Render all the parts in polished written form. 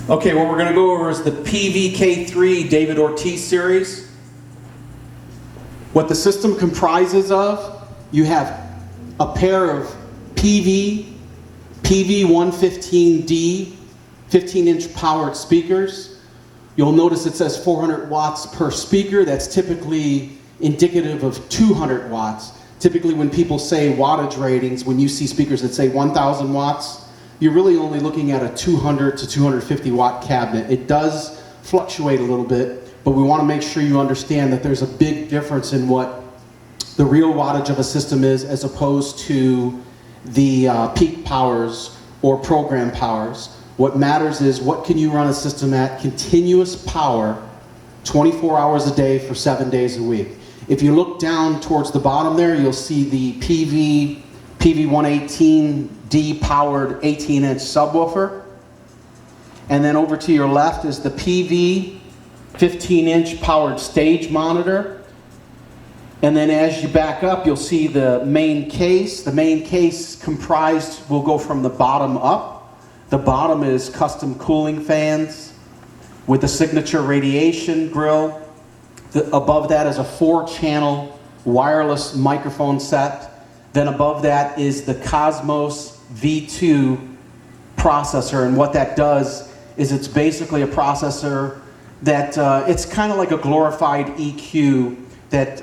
Okay, what we're going to go over is the Peavey K3 David Ortiz Series. What the system comprises of, you have a pair of Peavey PV115d 15-inch powered speakers. You'll notice it says 400 watts per speaker. That's typically indicative of 200 watts. Typically when people say wattage ratings, when you see speakers that say 1,000 watts, you're really only looking at a 200 to 250 watt cabinet. It does fluctuate a little bit, but we want to make sure you understand that there's a big difference in what the real wattage of a system is as opposed to the peak powers or program powers. What matters is what can you run a system at continuous power 24 hours a day for 7 days a week. If you look down towards the bottom there, you'll see the Peavey PV118d powered 18-inch subwoofer. And then over to your left is the Peavey 15-inch powered stage monitor. And then as you back up, you'll see the main case. The main case comprised will go from the bottom up. The bottom is custom cooling fans with a signature radiation grill. Above that is a 4-channel wireless microphone set. Then above that is the Kosmos V2 processor, and what that does is it's basically a processor that it's kind of like a glorified EQ that,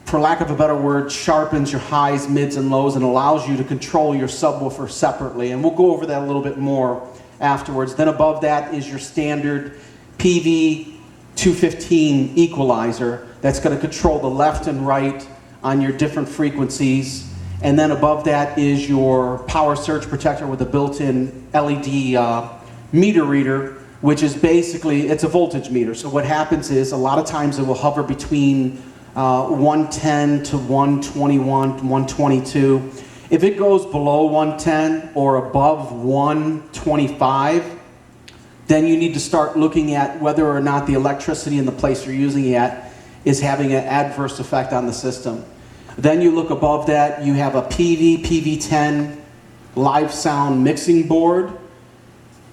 for lack of a better word, sharpens your highs, mids, and lows and allows you to control your subwoofer separately. And we'll go over that a little bit more afterwards. Then above that is your standard Peavey 215 equalizer that's going to control the left and right on your different frequencies. And then above that is your power surge protector with a built-in LED meter reader, which is basically, it's a voltage meter. So what happens is a lot of times it will hover between 110 to 121, 122. If it goes below 110 or above 125, then you need to start looking at whether or not the electricity in the place you're using it at is having an adverse effect on the system. Then you look above that, you have a Peavey PV10 live sound mixing board.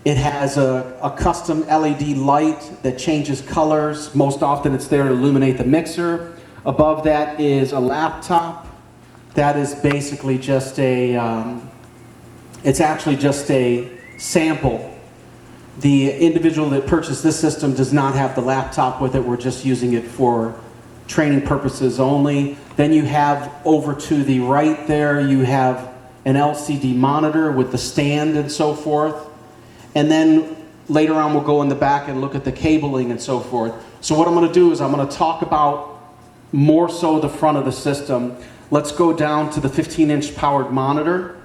It has a custom LED light that changes colors. Most often it's there to illuminate the mixer. Above that is a laptop. That is basically just a, it's actually just a sample. The individual that purchased this system does not have the laptop with it. We're just using it for training purposes only. Then you have over to the right there, you have an LCD monitor with the stand and so forth. And then later on we'll go in the back and look at the cabling and so forth. So what I'm going to do is I'm going to talk about more so the front of the system. Let's go down to the 15-inch powered monitor.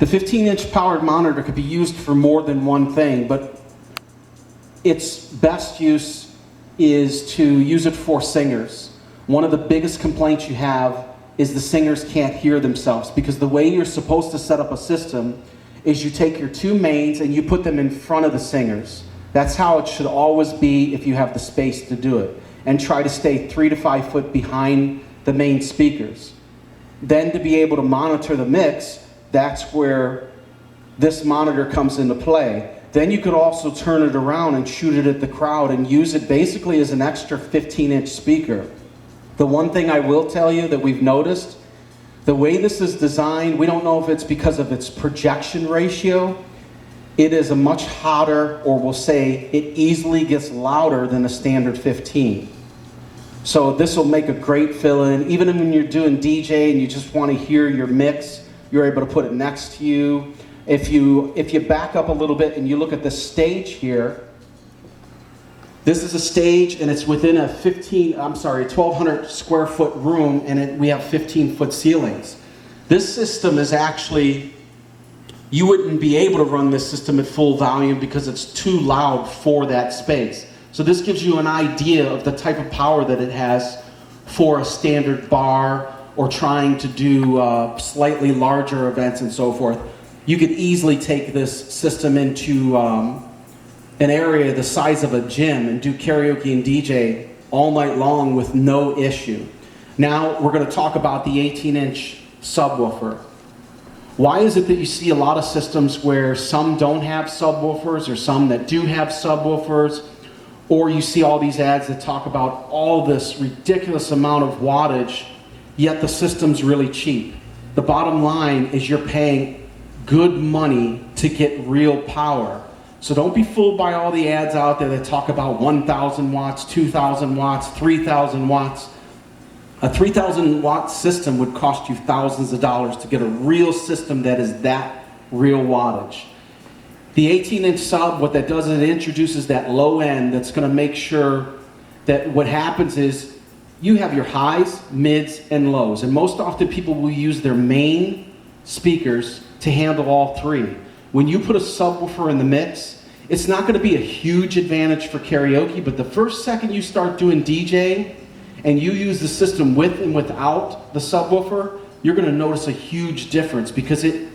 The 15-inch powered monitor could be used for more than one thing, but its best use is to use it for singers. One of the biggest complaints you have is the singers can't hear themselves, because the way you're supposed to set up a system is you take your two mains and you put them in front of the singers. That's how it should always be if you have the space to do it. And try to stay 3 to 5 foot behind the main speakers. Then to be able to monitor the mix, that's where this monitor comes into play. Then you could also turn it around and shoot it at the crowd and use it basically as an extra 15-inch speaker. The one thing I will tell you that we've noticed, the way this is designed, we don't know if it's because of its projection ratio. It is a much hotter, or we'll say it easily gets louder than a standard 15. So this will make a great fill-in. Even when you're doing DJ and you just want to hear your mix, you're able to put it next to you. If you back up a little bit and you look at the stage here, this is a stage and it's within a 1,200 square foot room, and we have 15-foot ceilings. This system is actually, you wouldn't be able to run this system at full volume because it's too loud for that space. So this gives you an idea of the type of power that it has for a standard bar or trying to do slightly larger events and so forth. You could easily take this system into an area the size of a gym and do karaoke and DJ all night long with no issue. Now we're going to talk about the 18-inch subwoofer. Why is it that you see a lot of systems where some don't have subwoofers or some that do have subwoofers, or you see all these ads that talk about all this ridiculous amount of wattage, yet the system's really cheap? The bottom line is you're paying good money to get real power. So don't be fooled by all the ads out there that talk about 1,000 watts, 2,000 watts, 3,000 watts. A 3,000 watt system would cost you thousands of dollars to get a real system that is that real wattage. The 18-inch sub, what that does is it introduces that low end that's going to make sure that what happens is you have your highs, mids, and lows. And most often people will use their main speakers to handle all three. When you put a subwoofer in the mix, it's not going to be a huge advantage for karaoke, but the first second you start doing DJing, and you use the system with and without the subwoofer, you're going to notice a huge difference because it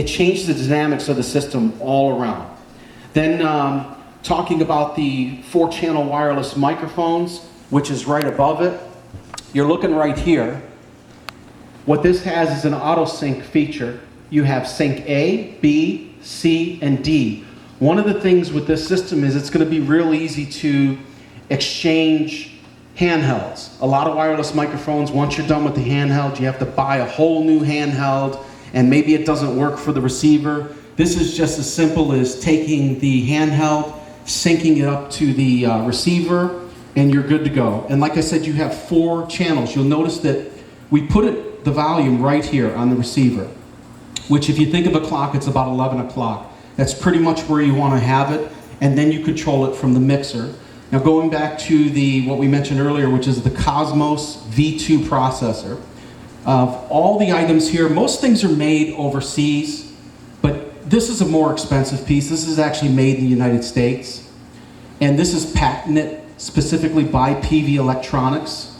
changes the dynamics of the system all around. Then talking about the 4-channel wireless microphones, which is right above it, you're looking right here. What this has is an auto sync feature. You have sync A, B, C, and D. One of the things with this system is it's going to be real easy to exchange handhelds. A lot of wireless microphones, once you're done with the handheld, you have to buy a whole new handheld, and maybe it doesn't work for the receiver. This is just as simple as taking the handheld, syncing it up to the receiver, and you're good to go. And like I said, you have 4 channels. You'll notice that we put the volume right here on the receiver, which if you think of a clock, it's about 11 o'clock. That's pretty much where you want to have it, and then you control it from the mixer. Now going back to what we mentioned earlier, which is the Kosmos V2 processor. Of all the items here, most things are made overseas, but this is a more expensive piece. This is actually made in the United States, and this is patented specifically by Peavey Electronics.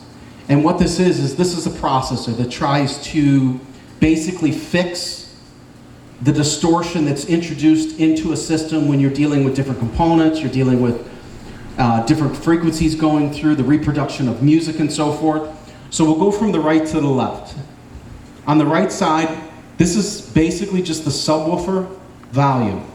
And what this is this is a processor that tries to basically fix the distortion that's introduced into a system when you're dealing with different components, you're dealing with different frequencies going through, the reproduction of music and so forth. So we'll go from the right to the left. On the right side, this is basically just the subwoofer volume.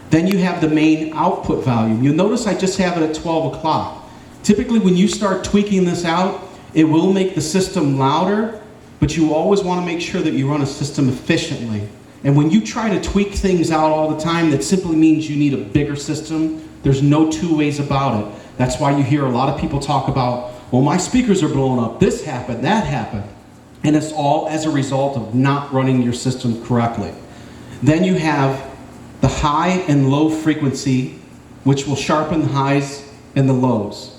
Then you have the main output volume. You'll notice I just have it at 12 o'clock. Typically when you start tweaking this out, it will make the system louder, but you always want to make sure that you run a system efficiently. And when you try to tweak things out all the time, that simply means you need a bigger system. There's no two ways about it. That's why you hear a lot of people talk about, well, my speakers are blowing up, this happened, that happened. And it's all as a result of not running your system correctly. Then you have the high and low frequency, which will sharpen the highs and the lows.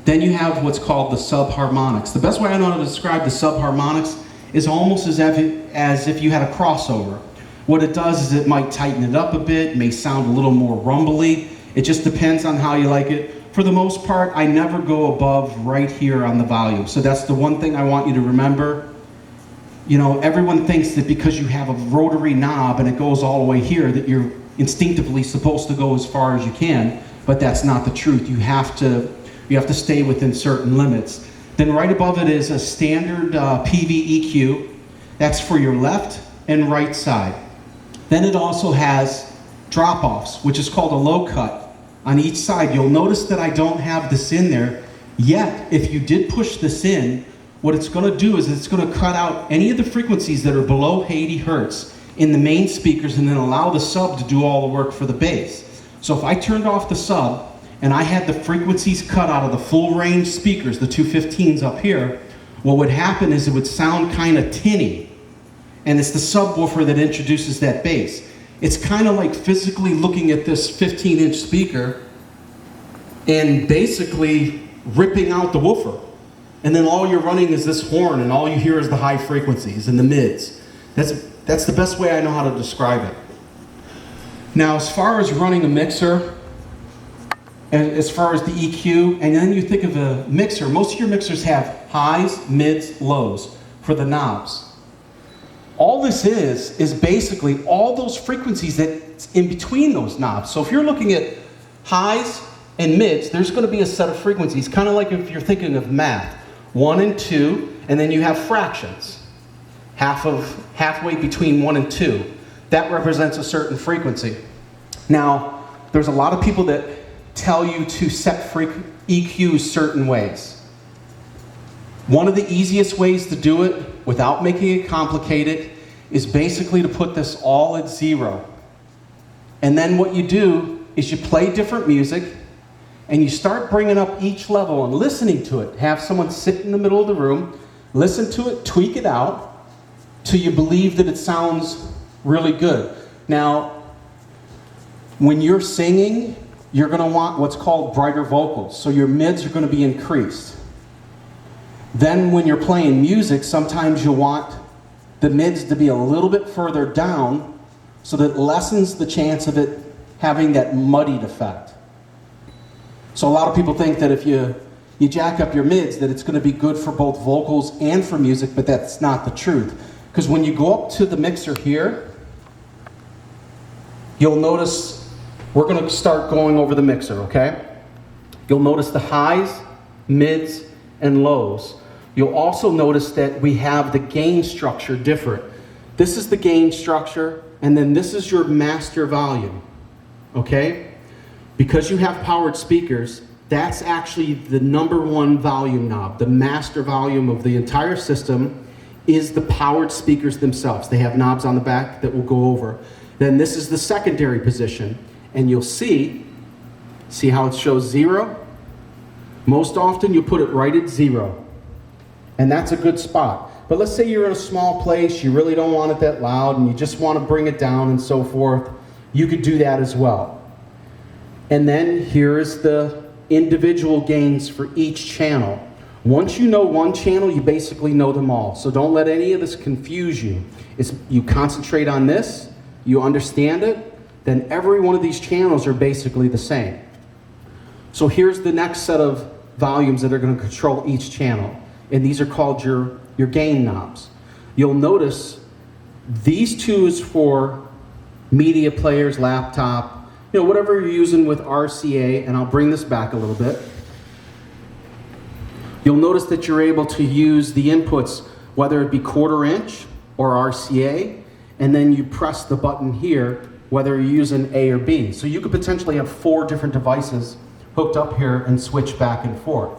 Then you have what's called the sub-harmonics. The best way I know how to describe the sub-harmonics is almost as if you had a crossover. What it does is it might tighten it up a bit, may sound a little more rumbly. It just depends on how you like it. For the most part, I never go above right here on the volume. So that's the one thing I want you to remember. You know, everyone thinks that because you have a rotary knob and it goes all the way here, that you're instinctively supposed to go as far as you can, but that's not the truth. You have to stay within certain limits. Then right above it is a standard Peavey EQ. That's for your left and right side. Then it also has drop-offs, which is called a low cut. On each side, you'll notice that I don't have this in there, yet if you did push this in, what it's going to do is it's going to cut out any of the frequencies that are below 80 Hertz in the main speakers and then allow the sub to do all the work for the bass. So if I turned off the sub and I had the frequencies cut out of the full range speakers, the 215s up here, what would happen is it would sound kind of tinny. And it's the subwoofer that introduces that bass. It's kind of like physically looking at this 15-inch speaker and basically ripping out the woofer. And then all you're running is this horn and all you hear is the high frequencies and the mids. That's the best way I know how to describe it. Now, as far as running a mixer, and as far as the EQ, and then you think of a mixer, most of your mixers have highs, mids, lows for the knobs. All this is basically all those frequencies that's in between those knobs. So if you're looking at highs and mids, there's going to be a set of frequencies, kind of like if you're thinking of math. 1 and 2, and then you have fractions. halfway between 1 and 2. That represents a certain frequency. Now, there's a lot of people that tell you to set EQs certain ways. One of the easiest ways to do it without making it complicated is basically to put this all at 0. And then what you do is you play different music and you start bringing up each level and listening to it. Have someone sit in the middle of the room, listen to it, tweak it out till you believe that it sounds really good. Now, when you're singing, you're going to want what's called brighter vocals. So your mids are going to be increased. Then when you're playing music, sometimes you'll want the mids to be a little bit further down so that it lessens the chance of it having that muddied effect. So a lot of people think that if you jack up your mids that it's going to be good for both vocals and for music, but that's not the truth. Because when you go up to the mixer here, you'll notice, we're going to start going over the mixer, okay? You'll notice the highs, mids, and lows. You'll also notice that we have the gain structure different. This is the gain structure, and then this is your master volume, okay? Because you have powered speakers, that's actually the #1 volume knob. The master volume of the entire system is the powered speakers themselves. They have knobs on the back that we'll go over. Then this is the secondary position, and you'll see how it shows 0? Most often you'll put it right at 0. And that's a good spot. But let's say you're in a small place, you really don't want it that loud, and you just want to bring it down and so forth. You could do that as well. And then here's the individual gains for each channel. Once you know one channel, you basically know them all. So don't let any of this confuse you. You concentrate on this, you understand it, then every one of these channels are basically the same. So here's the next set of volumes that are going to control each channel. And these are called your gain knobs. You'll notice these two is for media players, laptop, whatever you're using with RCA, and I'll bring this back a little bit. You'll notice that you're able to use the inputs, whether it be 1/4 inch or RCA, and then you press the button here, whether you're using A or B. So you could potentially have 4 different devices hooked up here and switch back and forth.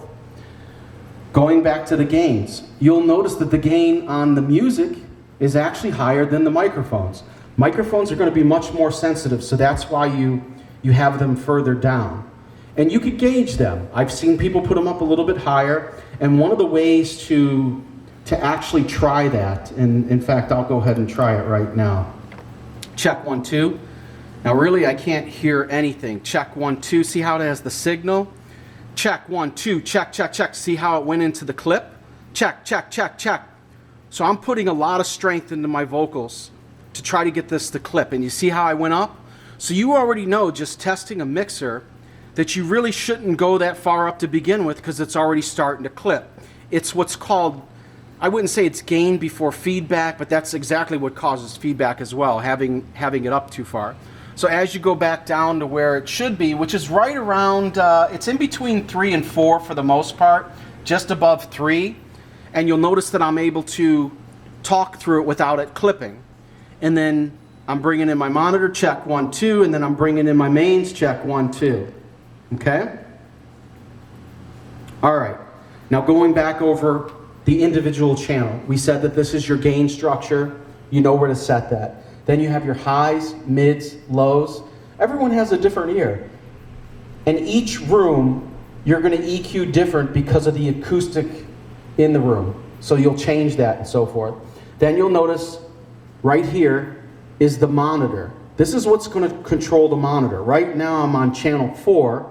Going back to the gains, you'll notice that the gain on the music is actually higher than the microphones. Microphones are going to be much more sensitive, so that's why you have them further down. And you could gauge them. I've seen people put them up a little bit higher, and one of the ways to actually try that, and in fact, I'll go ahead and try it right now. Check 1, 2. Now really, I can't hear anything. Check 1, 2. See how it has the signal? Check 1, 2, check, check, check. See how it went into the clip? Check, check, check, check. So I'm putting a lot of strength into my vocals to try to get this to clip. And you see how I went up? So you already know, just testing a mixer, that you really shouldn't go that far up to begin with because it's already starting to clip. It's what's called, I wouldn't say it's gain before feedback, but that's exactly what causes feedback as well, having it up too far. So as you go back down to where it should be, which is right around, it's in between 3 and 4 for the most part, just above 3. And you'll notice that I'm able to talk through it without it clipping. And then I'm bringing in my monitor, check 1, 2, and then I'm bringing in my mains, check 1, 2. Okay? All right. Now going back over the individual channel, we said that this is your gain structure. You know where to set that. Then you have your highs, mids, lows. Everyone has a different ear. And each room, you're going to EQ different because of the acoustic in the room. So you'll change that and so forth. Then you'll notice right here is the monitor. This is what's going to control the monitor. Right now I'm on channel 4.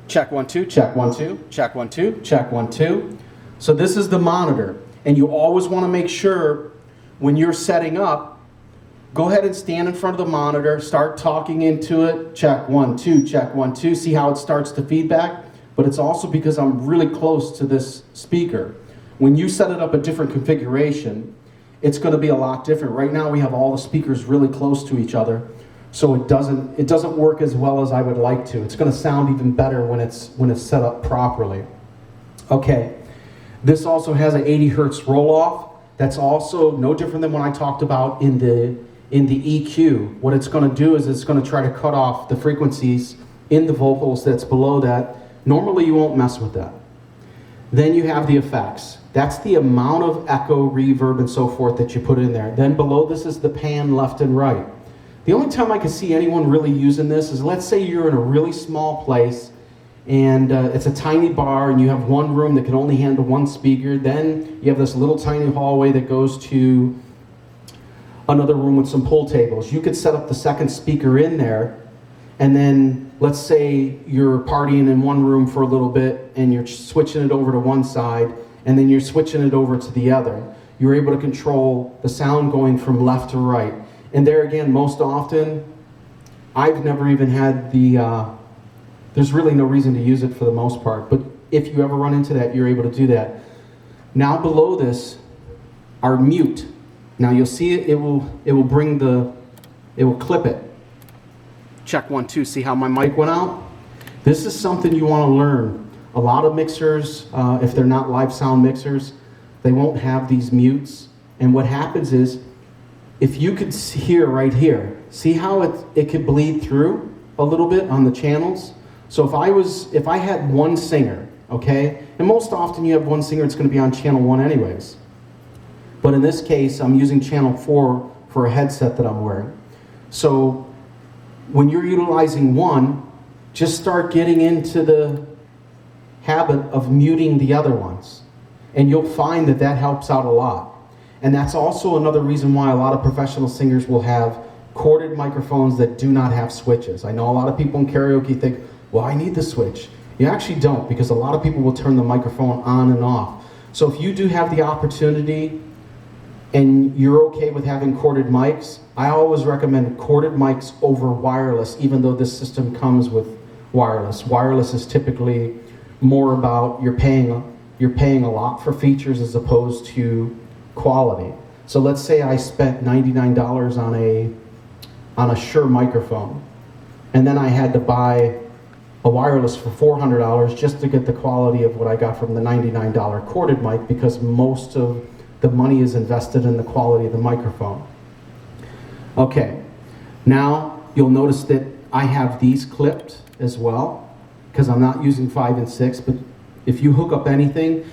Check 1, 2, check 1, 2, check 1, 2, check 1, 2. So this is the monitor. And you always want to make sure when you're setting up, go ahead and stand in front of the monitor, start talking into it, check 1, 2, check 1, 2, see how it starts to feedback. But it's also because I'm really close to this speaker. When you set it up a different configuration, it's going to be a lot different. Right now we have all the speakers really close to each other, so it doesn't work as well as I would like to. It's going to sound even better when it's set up properly. Okay, this also has an 80 Hertz roll-off. That's also no different than what I talked about in the EQ. What it's going to do is it's going to try to cut off the frequencies in the vocals that's below that. Normally you won't mess with that. Then you have the effects. That's the amount of echo, reverb, and so forth that you put in there. Then below this is the pan left and right. The only time I can see anyone really using this is, let's say you're in a really small place and it's a tiny bar and you have one room that can only handle one speaker. Then you have this little tiny hallway that goes to another room with some pool tables. You could set up the second speaker in there, and then let's say you're partying in one room for a little bit and you're switching it over to one side and then you're switching it over to the other. You're able to control the sound going from left to right. And there again, most often, I've never even had the, there's really no reason to use it for the most part, but if you ever run into that, you're able to do that. Now below this are mute. Now you'll see it will bring it will clip it. Check 1, 2, see how my mic went out? This is something you want to learn. A lot of mixers, if they're not live sound mixers, they won't have these mutes. And what happens is, if you could hear right here, see how it could bleed through a little bit on the channels? So if I had one singer, okay, and most often you have one singer, it's going to be on channel 1 anyways. But in this case, I'm using channel 4 for a headset that I'm wearing. So when you're utilizing one, just start getting into the habit of muting the other ones. And you'll find that that helps out a lot. And that's also another reason why a lot of professional singers will have corded microphones that do not have switches. I know a lot of people in karaoke think, well, I need the switch. You actually don't, because a lot of people will turn the microphone on and off. So if you do have the opportunity and you're okay with having corded mics, I always recommend corded mics over wireless, even though this system comes with wireless. Wireless is typically more about you're paying a lot for features as opposed to quality. So let's say I spent $99 on a Shure microphone, and then I had to buy a wireless for $400 just to get the quality of what I got from the $99 corded mic, because most of the money is invested in the quality of the microphone. Okay, now you'll notice that I have these clipped as well, because I'm not using 5 and 6, but if you hook up anything,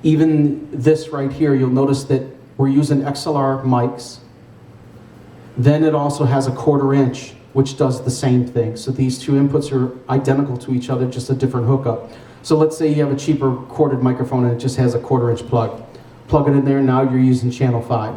even this right here, you'll notice that we're using XLR mics. Then it also has a 1/4 inch, which does the same thing. So these two inputs are identical to each other, just a different hookup. So let's say you have a cheaper corded microphone and it just has a 1/4 inch plug. Plug it in there, now you're using channel 5.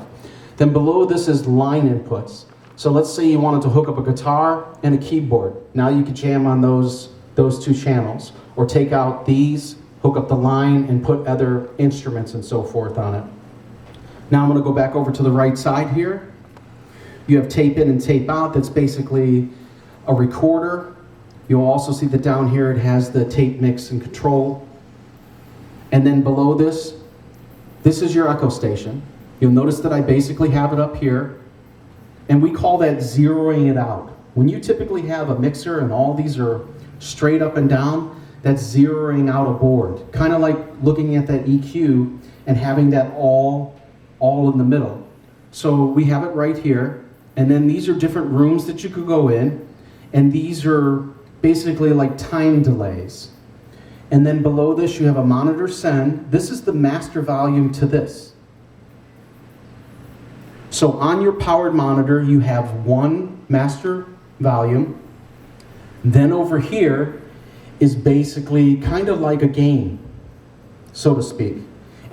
Then below this is line inputs. So let's say you wanted to hook up a guitar and a keyboard. Now you could jam on those two channels, or take out these, hook up the line, and put other instruments and so forth on it. Now I'm going to go back over to the right side here. You have tape in and tape out. That's basically a recorder. You'll also see that down here it has the tape mix and control. And then below this is your echo station. You'll notice that I basically have it up here, and we call that zeroing it out. When you typically have a mixer and all these are straight up and down, that's zeroing out a board. Kind of like looking at that EQ and having that all in the middle. So we have it right here, and then these are different rooms that you could go in, and these are basically like time delays. And then below this you have a monitor send. This is the master volume to this. So on your powered monitor you have one master volume. Then over here is basically kind of like a game, so to speak.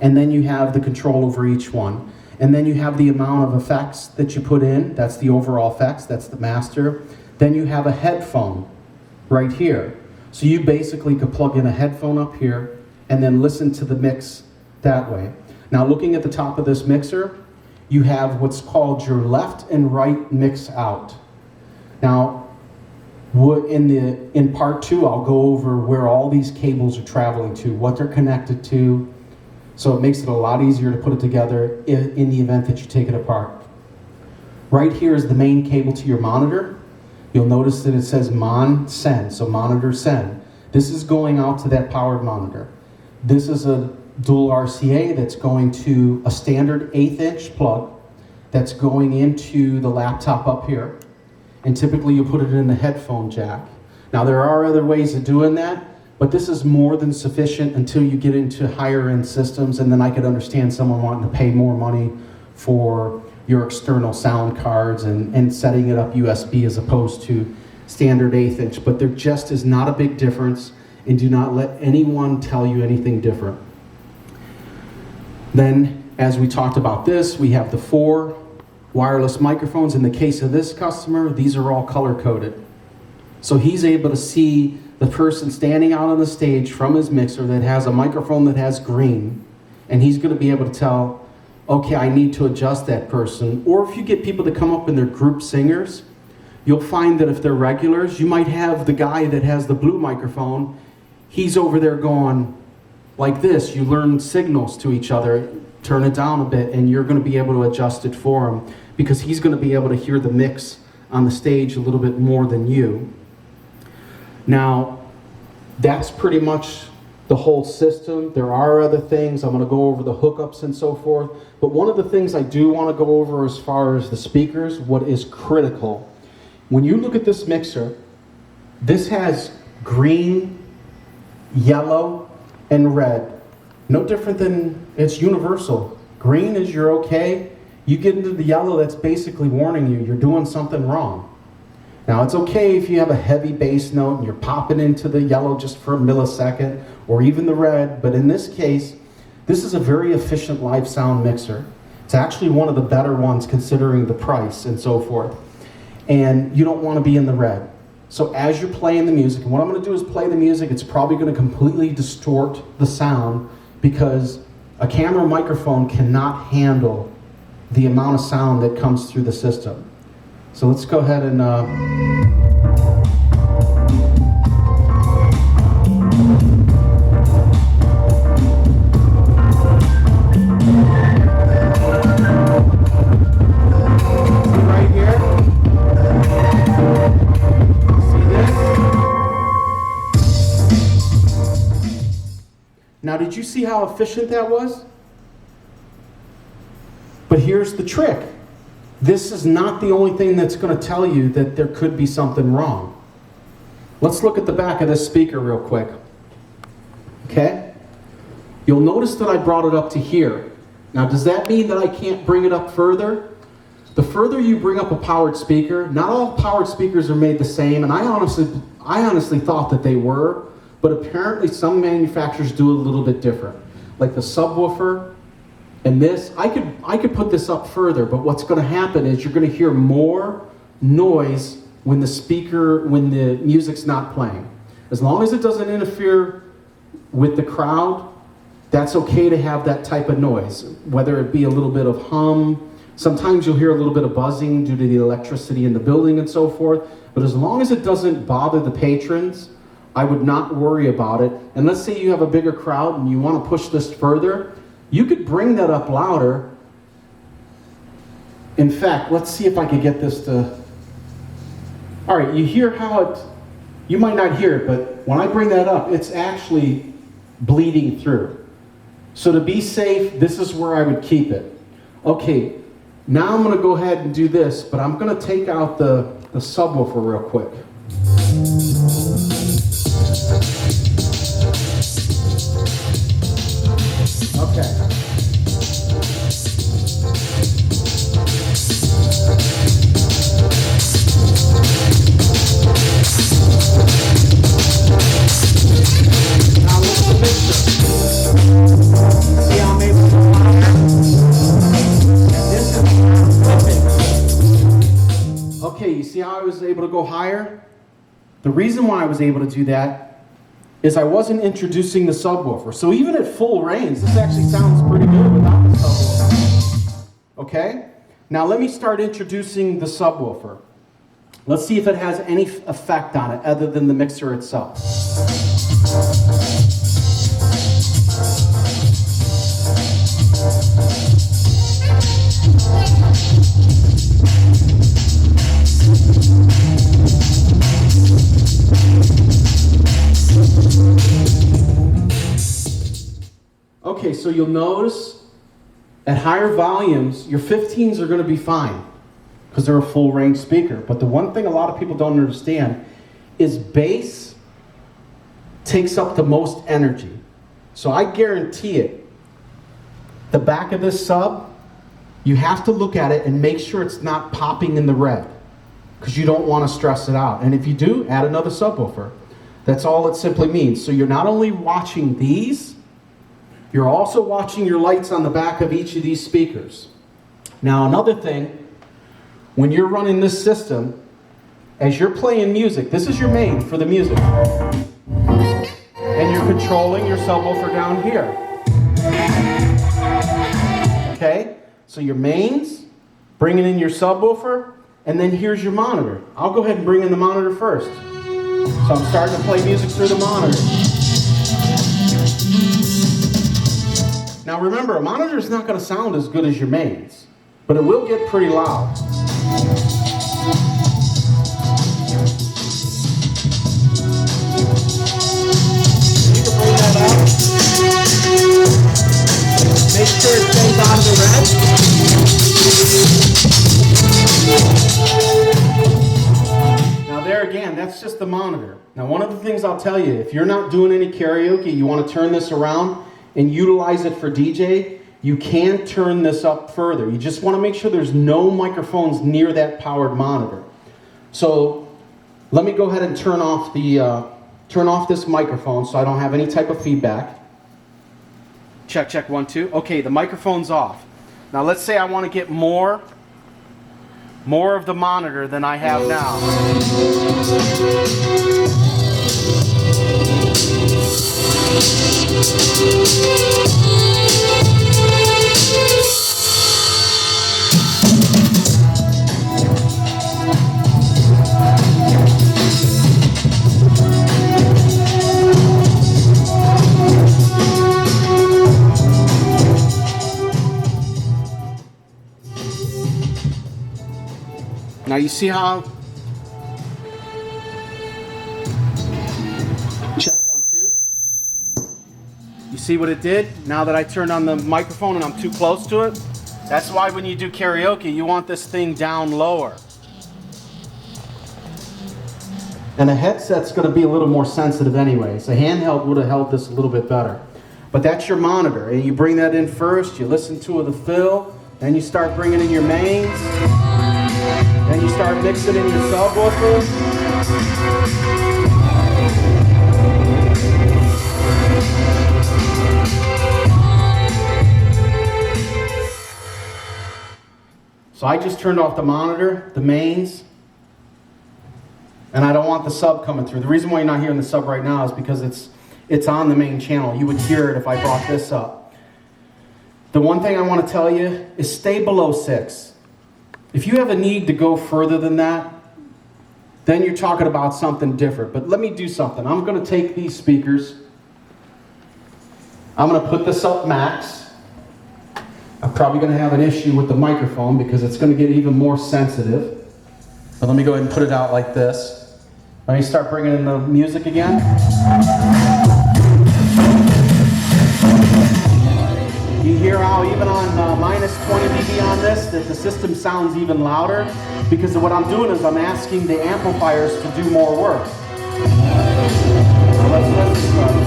And then you have the control over each one. And then you have the amount of effects that you put in. That's the overall effects, that's the master. Then you have a headphone right here. So you basically could plug in a headphone up here and then listen to the mix that way. Now looking at the top of this mixer, you have what's called your left and right mix out. Now, in part 2, I'll go over where all these cables are traveling to, what they're connected to, so it makes it a lot easier to put it together in the event that you take it apart. Right here is the main cable to your monitor. You'll notice that it says Mon Send, so monitor send. This is going out to that powered monitor. This is a dual RCA that's going to a standard 1/8 inch plug that's going into the laptop up here. And typically you put it in the headphone jack. Now there are other ways of doing that, but this is more than sufficient until you get into higher end systems, and then I could understand someone wanting to pay more money for your external sound cards and setting it up USB as opposed to standard 1/8 inch. But there just is not a big difference, and do not let anyone tell you anything different. Then, as we talked about this, we have the 4 wireless microphones. In the case of this customer, these are all color-coded. So he's able to see the person standing out on the stage from his mixer that has a microphone that has green, and he's going to be able to tell, okay, I need to adjust that person. Or if you get people to come up and they're group singers, you'll find that if they're regulars, you might have the guy that has the blue microphone, he's over there going like this. You learn signals to each other, turn it down a bit, and you're going to be able to adjust it for him because he's going to be able to hear the mix on the stage a little bit more than you. Now, that's pretty much the whole system. There are other things. I'm going to go over the hookups and so forth. But one of the things I do want to go over as far as the speakers, what is critical. When you look at this mixer, this has green, yellow, and red. No different than, it's universal. Green is you're okay. You get into the yellow, that's basically warning you you're doing something wrong. Now it's okay if you have a heavy bass note and you're popping into the yellow just for a millisecond, or even the red, but in this case, this is a very efficient live sound mixer. It's actually one of the better ones considering the price and so forth. And you don't want to be in the red. So as you're playing the music, and what I'm going to do is play the music, it's probably going to completely distort the sound because a camera microphone cannot handle the amount of sound that comes through the system. So let's go ahead and right here. See this? Now, did you see how efficient that was? But here's the trick. This is not the only thing that's going to tell you that there could be something wrong. Let's look at the back of this speaker real quick. Okay? You'll notice that I brought it up to here. Now, does that mean that I can't bring it up further? The further you bring up a powered speaker, not all powered speakers are made the same, and I honestly thought that they were, but apparently some manufacturers do it a little bit different. Like the subwoofer, and this, I could put this up further, but what's going to happen is you're going to hear more noise when the music's not playing. As long as it doesn't interfere with the crowd, that's okay to have that type of noise, whether it be a little bit of hum. Sometimes you'll hear a little bit of buzzing due to the electricity in the building and so forth, but as long as it doesn't bother the patrons, I would not worry about it. And let's say you have a bigger crowd and you want to push this further, you could bring that up louder. In fact, let's see if I could get this to... All right, you hear how it... You might not hear it, but when I bring that up, it's actually bleeding through. So to be safe, this is where I would keep it. Okay, now I'm going to go ahead and do this, but I'm going to take out the subwoofer real quick. Okay. Now look at the mixer. See how I'm able to go higher? And this is flipping. Okay, you see how I was able to go higher? The reason why I was able to do that is I wasn't introducing the subwoofer. So even at full range, this actually sounds pretty good without the subwoofer. Okay? Now let me start introducing the subwoofer. Let's see if it has any effect on it other than the mixer itself. Okay, so you'll notice at higher volumes, your 15s are going to be fine because they're a full range speaker. But the one thing a lot of people don't understand is bass takes up the most energy. So I guarantee it, the back of this sub, you have to look at it and make sure it's not popping in the red because you don't want to stress it out. And if you do, add another subwoofer. That's all it simply means. So you're not only watching these, you're also watching your lights on the back of each of these speakers. Now another thing, when you're running this system, as you're playing music, this is your main for the music. And you're controlling your subwoofer down here. Okay? So your mains, bringing in your subwoofer, and then here's your monitor. I'll go ahead and bring in the monitor first. So I'm starting to play music through the monitor. Now remember, a monitor is not going to sound as good as your mains, but it will get pretty loud. You can bring that out. Make sure it stays on the red. Now there again, that's just the monitor. Now one of the things I'll tell you, if you're not doing any karaoke, you want to turn this around and utilize it for DJ, you can turn this up further. You just want to make sure there's no microphones near that powered monitor. So let me go ahead and turn off this microphone so I don't have any type of feedback. Check, check, 1, 2. Okay, the microphone's off. Now let's say I want to get more of the monitor than I have now. Now you see how, check, 1, 2. You see what it did? Now that I turned on the microphone and I'm too close to it? That's why when you do karaoke, you want this thing down lower. And a headset's going to be a little more sensitive anyways. A handheld would have held this a little bit better. But that's your monitor, and you bring that in first, you listen to the fill, then you start bringing in your mains. Then you start mixing in your subwoofer. So I just turned off the monitor, the mains, and I don't want the sub coming through. The reason why you're not hearing the sub right now is because it's on the main channel. You would hear it if I brought this up. The one thing I want to tell you is stay below 6. If you have a need to go further than that, then you're talking about something different. But let me do something. I'm going to take these speakers. I'm going to put this up max. I'm probably going to have an issue with the microphone because it's going to get even more sensitive. But let me go ahead and put it out like this. Let me start bringing in the music again. You hear how even on minus 20 dB on this, that the system sounds even louder? Because what I'm doing is I'm asking the amplifiers to do more work. So let's listen to it.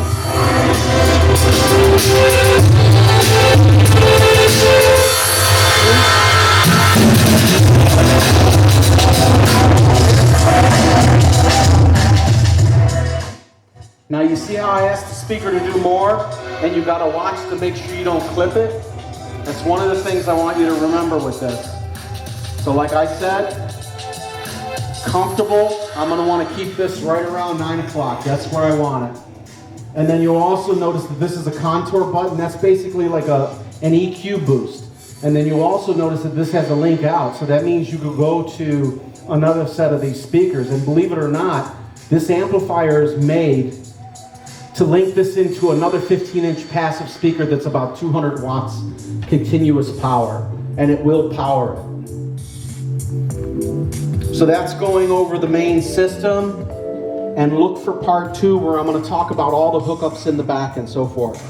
Now you see how I asked the speaker to do more? And you gotta watch to make sure you don't clip it. That's one of the things I want you to remember with this. So like I said, comfortable, I'm gonna wanna keep this right around 9 o'clock. That's where I want it. And then you'll also notice that this is a contour button. That's basically like an EQ boost. And then you'll also notice that this has a link out. So that means you could go to another set of these speakers. And believe it or not, this amplifier is made to link this into another 15-inch passive speaker that's about 200 watts continuous power, and it will power it. So that's going over the main system, and look for part 2 where I'm going to talk about all the hookups in the back and so forth.